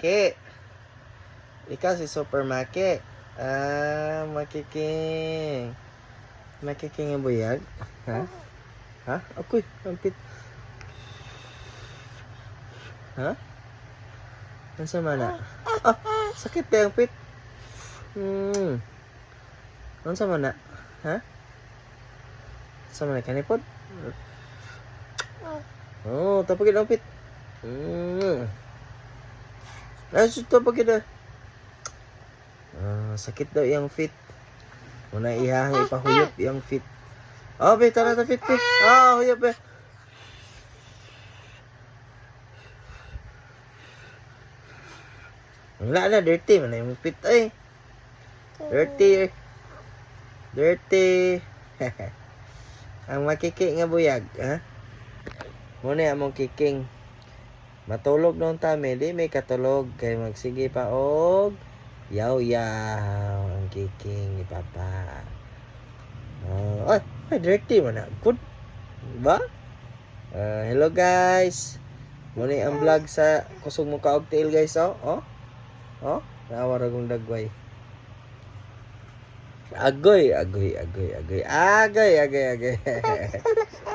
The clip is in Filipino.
Maki. Ikaw si Super Maki. Makiking. Makiking ang buyag. Ha? Ha? Ako'y, ampit. Ha? Ano sa mana? Sakit na yung pit. Ano sa mana? Ha? Sa mana kanipod? Oh, tapagin ang pit. Ayos, tapagin na. Sakit daw yung fit. Muna ihahang ipahuyop yung fit. Oh, be, tara na fit. Huyop be. Wala na, dirty. Mana yung fit ay. Dirty. Dirty. Ang makiki nga buyag, ha? Muna among kiking. Matulog nung tami, di may katulog. Kay magsige pa og yaw ang kiking ni Papa. Ay, dirty mo na. Good. Diba? Hello guys. Muna ang vlog sa kusog mo ka og tail guys, oh. Nawara kong dagway. Agoy.